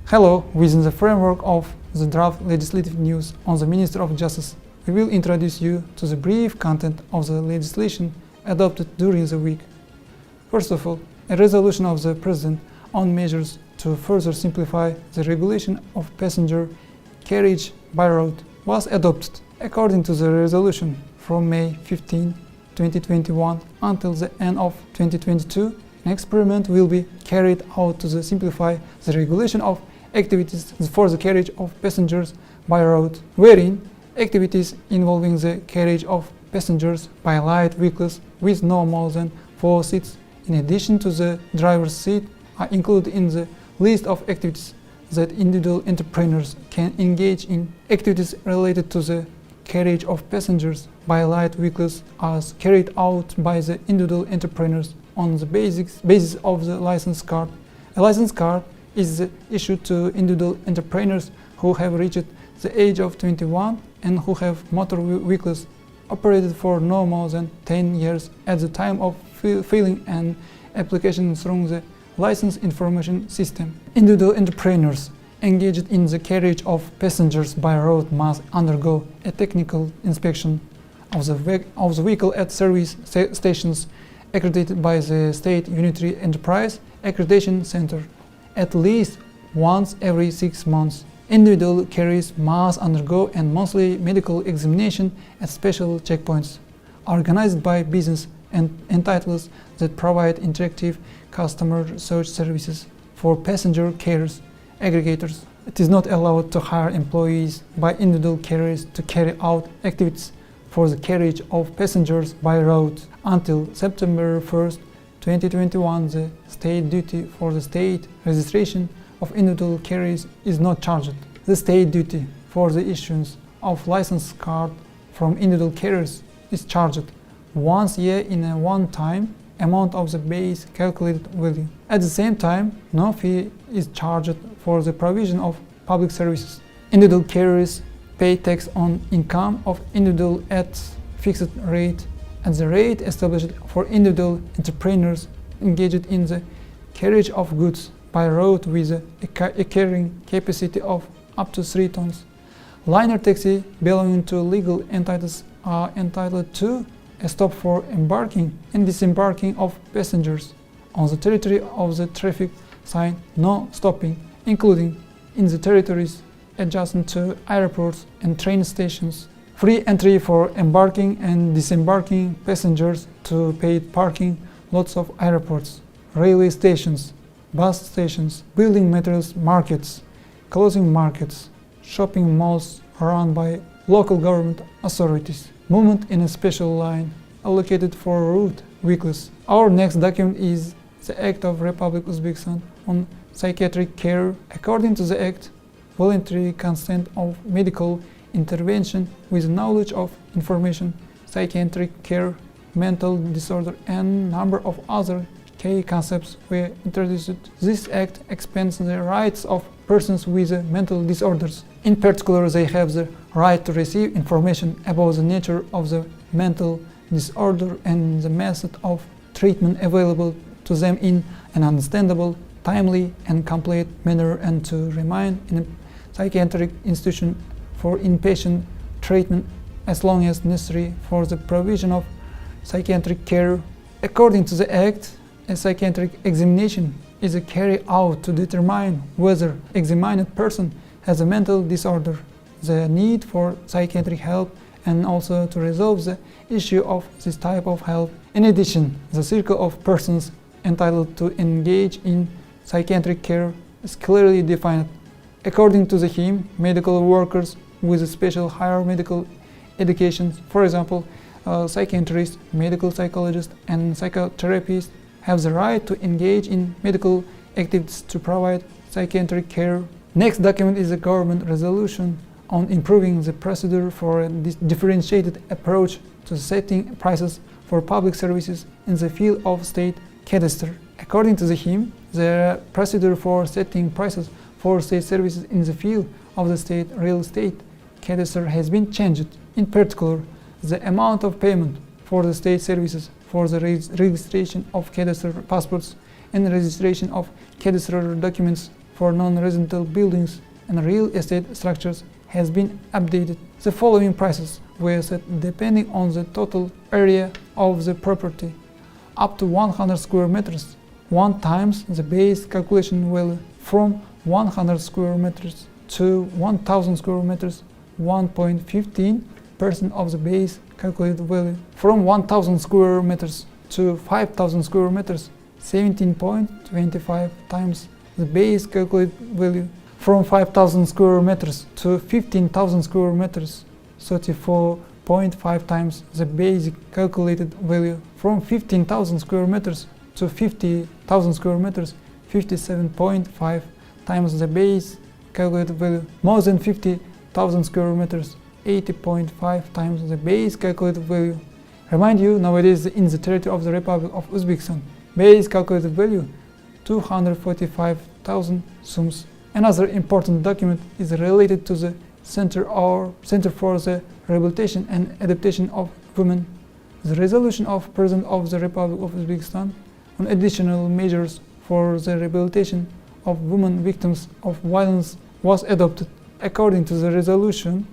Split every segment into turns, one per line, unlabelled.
Hello, within the framework of the draft legislative news on the Minister of Justice, we will introduce you to the brief content of the legislation adopted during the week. First of all, a resolution of the President on measures to further simplify the regulation of passenger carriage by road was adopted. According to the resolution, from May 15, 2021 until the end of 2022, an experiment will be carried out to simplify the regulation of activities for the carriage of passengers by road, wherein activities involving the carriage of passengers by light vehicles with no more than 4 seats, in addition to the driver's seat, are included in the list of activities that individual entrepreneurs can engage in. Activities related to the carriage of passengers by light vehicles are carried out by the individual entrepreneurs on the basis of the license card. A license card is issued to individual entrepreneurs who have reached the age of 21 and who have motor vehicles operated for no more than 10 years at the time of filling an application through the license information system. Individual entrepreneurs engaged in the carriage of passengers by road must undergo a technical inspection of the vehicle at service stations accredited by the State Unitary Enterprise Accreditation Center at least once every 6 months. Individual carriers must undergo a monthly medical examination at special checkpoints organized by business entities that provide interactive customer search services for passenger carriers aggregators. It is not allowed to hire employees by individual carriers to carry out activities for the carriage of passengers by road. Until September 1st, 2021, the state duty for the state registration of individual carriers is not charged. The state duty for the issuance of license card from individual carriers is charged once a year in a one-time amount of the base calculated value. At the same time, no fee is charged for the provision of public services. Individual carriers pay tax on income of individual at fixed rate, and the rate established for individual entrepreneurs engaged in the carriage of goods by road with a carrying capacity of up to 3 tons. Liner taxi belonging to legal entities are entitled to a stop for embarking and disembarking of passengers on the territory of the traffic sign no stopping, including in the territories adjacent to airports and train stations. Free entry for embarking and disembarking passengers to paid parking lots of airports, railway stations, bus stations, building materials markets, clothing markets, shopping malls run by local government authorities. Movement in a special line allocated for route vehicles. Our next document is the Act of Republic Uzbekistan on psychiatric care. According to the Act, voluntary consent of medical intervention with knowledge of information, psychiatric care, mental disorder, and number of other key concepts were introduced. This act expands the rights of persons with mental disorders. In particular, they have the right to receive information about the nature of the mental disorder and the method of treatment available to them in an understandable, timely, and complete manner, and to remain in a psychiatric institution for inpatient treatment as long as necessary for the provision of psychiatric care. According to the Act, a psychiatric examination is carried out to determine whether examined person has a mental disorder, the need for psychiatric help, and also to resolve the issue of this type of help. In addition, the circle of persons entitled to engage in psychiatric care is clearly defined. According to the hymn, medical workers with a special higher medical education, for example, psychiatrists, medical psychologists, and psychotherapists, have the right to engage in medical activities to provide psychiatric care. Next document is a government resolution on improving the procedure for a differentiated approach to setting prices for public services in the field of state cadastre. According to the hymn, the procedure for setting prices for state services in the field of the state real estate cadastre has been changed. In particular, the amount of payment for the state services for the registration of cadastre passports and registration of cadastral documents for non-residential buildings and real estate structures has been updated. The following prices were set depending on the total area of the property. Up to 100 square meters, 1 times the base calculation value. From 100 square meters to 1000 square meters, 1.15% of the base calculated value. From 1000 square meters to 5000 square meters, 17.25 times the base calculated value. From 5000 square meters to 15,000 square meters, 34.5 times the basic calculated value. From 15,000 square meters to 50,000 square meters, 57.5 times the base calculated value. More than 50,000 square meters, 80.5 times the base calculated value. Remind you, nowadays in the territory of the Republic of Uzbekistan, base calculated value 245,000 sums. Another important document is related to the Center for the Rehabilitation and Adaptation of Women. The resolution of President of the Republic of Uzbekistan on additional measures for the rehabilitation of women victims of violence was adopted. According to the resolution,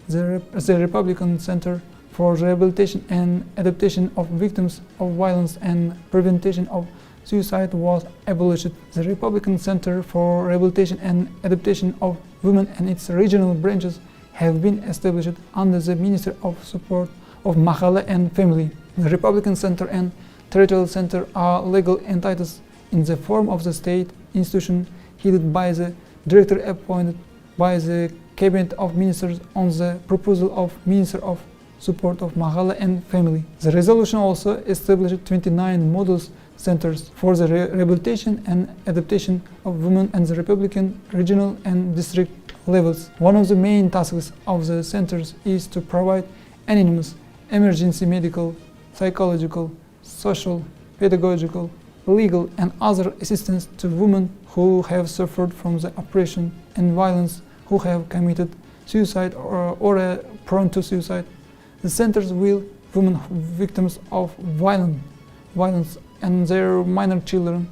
the Republican Center for Rehabilitation and Adaptation of Victims of Violence and Prevention of Suicide was abolished. The Republican Center for Rehabilitation and Adaptation of Women and its regional branches have been established under the Ministry of Support of Mahalla and Family. The Republican Center and Territorial Center are legal entities in the form of the state institution headed by the director appointed by the Cabinet of Ministers on the proposal of Minister of Support of Mahalla and Family. The resolution also established 29 model centers for the rehabilitation and adaptation of women at the Republican, regional and district levels. One of the main tasks of the centers is to provide anonymous emergency medical, psychological, social, pedagogical, legal and other assistance to women who have suffered from the oppression and violence, who have committed suicide or are prone to suicide. The centers will women victims of violence and their minor children,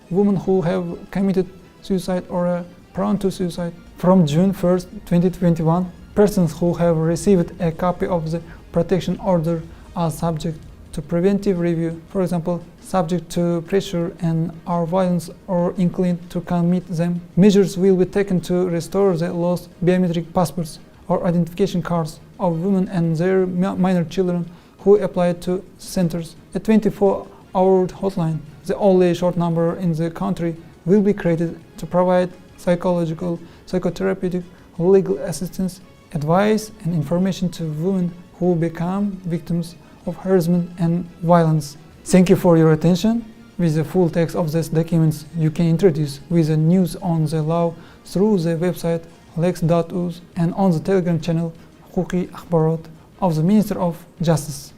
women who have committed suicide or are prone to suicide. From June 1st, 2021, persons who have received a copy of the protection order are subject to preventive review, for example, subject to pressure and are violent or inclined to commit them. Measures will be taken to restore the lost biometric passports or identification cards of women and their minor children who apply to centers. A 24-hour hotline, the only short number in the country, will be created to provide psychological, psychotherapeutic, legal assistance, advice and information to women who become victims of harassment and violence. Thank you for your attention. With the full text of these documents, you can introduce with the news on the law through the website lex.uz and on the Telegram channel Huquqiy Axborot of the Minister of Justice.